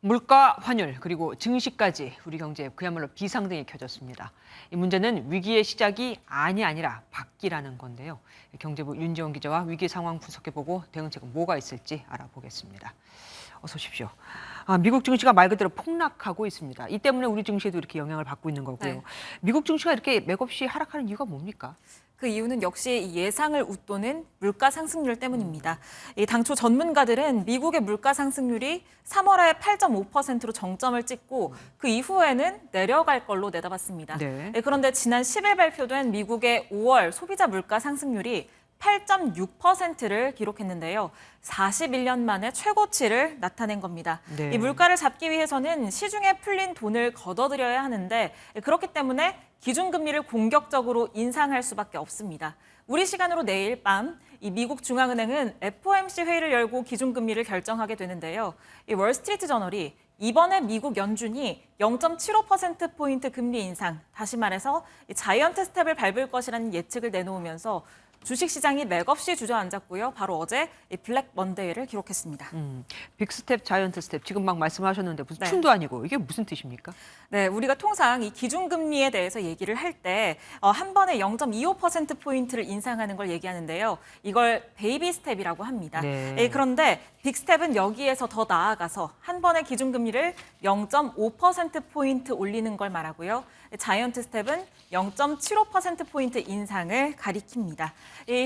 물가, 환율, 그리고 증시까지 우리 경제에 그야말로 비상등이 켜졌습니다. 이 문제는 위기의 시작이 아니라 밖이라는 건데요. 경제부 윤지원 기자와 위기 상황 분석해보고 대응책은 뭐가 있을지 알아보겠습니다. 어서 오십시오. 미국 증시가 말 그대로 폭락하고 있습니다. 이 때문에 우리 증시에도 이렇게 영향을 받고 있는 거고요. 네. 미국 증시가 이렇게 맥없이 하락하는 이유가 뭡니까? 그 이유는 역시 예상을 웃도는 물가 상승률 때문입니다. 당초 전문가들은 미국의 물가 상승률이 3월에 8.5%로 정점을 찍고 그 이후에는 내려갈 걸로 내다봤습니다. 네. 그런데 지난 10일 발표된 미국의 5월 소비자 물가 상승률이 8.6%를 기록했는데요. 41년 만에 최고치를 나타낸 겁니다. 네. 이 물가를 잡기 위해서는 시중에 풀린 돈을 걷어들여야 하는데 그렇기 때문에 기준금리를 공격적으로 인상할 수밖에 없습니다. 우리 시간으로 내일 밤 이 미국 중앙은행은 FOMC 회의를 열고 기준금리를 결정하게 되는데요. 이 월스트리트 저널이 이번에 미국 연준이 0.75%포인트 금리 인상, 다시 말해서 자이언트 스텝을 밟을 것이라는 예측을 내놓으면서 주식시장이 맥없이 주저앉았고요. 바로 어제 블랙 먼데이를 기록했습니다. 빅스텝, 자이언트 스텝, 지금 막 말씀하셨는데 무슨 네. 춤도 아니고 이게 무슨 뜻입니까? 네, 우리가 통상 이 기준금리에 대해서 얘기를 할 때 한 번에 0.25%포인트를 인상하는 걸 얘기하는데요. 이걸 베이비 스텝이라고 합니다. 네. 그런데 빅스텝은 여기에서 더 나아가서 한 번에 기준금리를 0.5%포인트 올리는 걸 말하고요. 자이언트 스텝은 0.75%포인트 인상을 가리킵니다.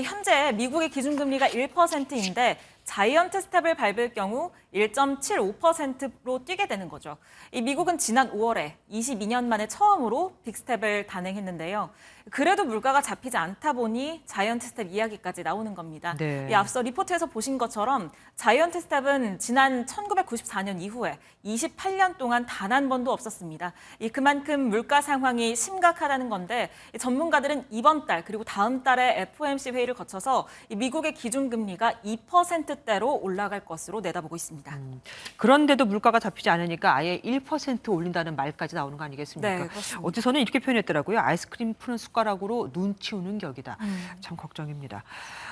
현재 미국의 기준금리가 1%인데 자이언트 스텝을 밟을 경우 1.75%로 뛰게 되는 거죠. 이 미국은 지난 5월에 22년 만에 처음으로 빅스텝을 단행했는데요. 그래도 물가가 잡히지 않다 보니 자이언트 스텝 이야기까지 나오는 겁니다. 네. 앞서 리포트에서 보신 것처럼 자이언트 스텝은 지난 1994년 이후에 28년 동안 단 한 번도 없었습니다. 그만큼 물가 상황이 심각하다는 건데 전문가들은 이번 달 그리고 다음 달에 FOMC 회의를 거쳐서 미국의 기준금리가 2%대로 올라갈 것으로 내다보고 있습니다. 그런데도 물가가 잡히지 않으니까 아예 1% 올린다는 말까지 나오는 거 아니겠습니까? 네, 그렇습니다. 어디서는 이렇게 표현했더라고요. 아이스크림 푸는 숟가락으로 눈 치우는 격이다. 참 걱정입니다.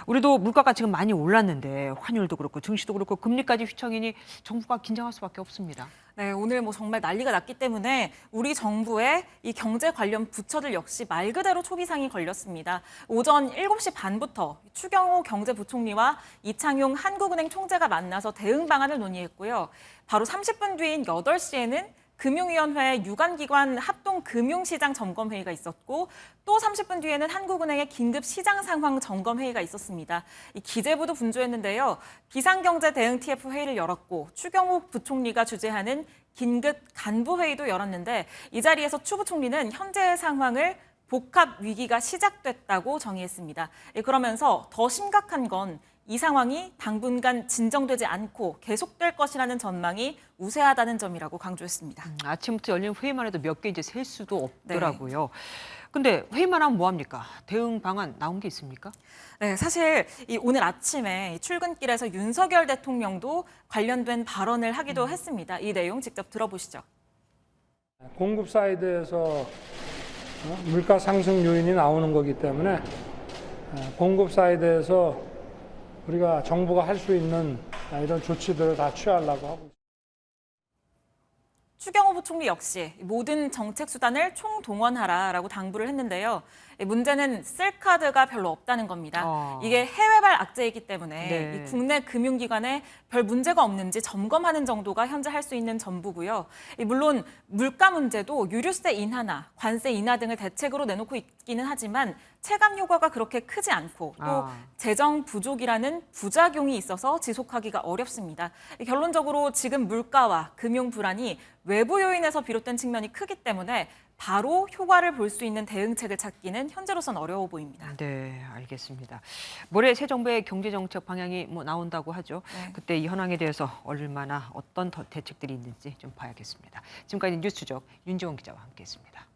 우리도 물가가 지금 많이 올랐는데 환율도 그렇고 증시도 그렇고 금리까지 휘청이니 정부가 긴장할 수밖에 없습니다. 네, 오늘 정말 난리가 났기 때문에 우리 정부의 이 경제 관련 부처들 역시 말 그대로 초비상이 걸렸습니다. 오전 7시 반부터 추경호 경제부총리와 이창용 한국은행 총재가 만나서 대응 방안을 논의했고요. 바로 30분 뒤인 8시에는 금융위원회 유관기관 합동금융시장 점검회의가 있었고 또 30분 뒤에는 한국은행의 긴급 시장 상황 점검회의가 있었습니다. 이 기재부도 분주했는데요. 비상경제 대응 TF 회의를 열었고 추경호 부총리가 주재하는 긴급 간부회의도 열었는데 이 자리에서 추 부총리는 현재의 상황을 복합 위기가 시작됐다고 정의했습니다. 그러면서 더 심각한 건 이 상황이 당분간 진정되지 않고 계속될 것이라는 전망이 우세하다는 점이라고 강조했습니다. 아침부터 열린 회의만 해도 몇 개 이제 셀 수도 없더라고요. 근데 회의만 하면 뭐합니까? 대응 방안 나온 게 있습니까? 네, 사실 오늘 아침에 출근길에서 윤석열 대통령도 관련된 발언을 하기도 했습니다. 이 내용 직접 들어보시죠. 공급 사이드에서 물가 상승 요인이 나오는 거기 때문에 공급 사이드에서 우리가 정부가 할 수 있는 이런 조치들을 다 취하려고 하고 있습니다. 추경호 부총리 역시 모든 정책 수단을 총동원하라라고 당부를 했는데요. 문제는 쓸 카드가 별로 없다는 겁니다. 이게 해외발 악재이기 때문에 네. 이 국내 금융기관에 별 문제가 없는지 점검하는 정도가 현재 할 수 있는 전부고요. 물론 물가 문제도 유류세 인하나 관세 인하 등을 대책으로 내놓고 있기는 하지만 체감 효과가 그렇게 크지 않고 또 재정 부족이라는 부작용이 있어서 지속하기가 어렵습니다. 결론적으로 지금 물가와 금융 불안이 외부 요인에서 비롯된 측면이 크기 때문에 바로 효과를 볼 수 있는 대응책을 찾기는 현재로선 어려워 보입니다. 네, 알겠습니다. 모레 새 정부의 경제정책 방향이 나온다고 하죠. 네. 그때 이 현황에 대해서 얼마나 어떤 대책들이 있는지 좀 봐야겠습니다. 지금까지 뉴스족 윤지원 기자와 함께했습니다.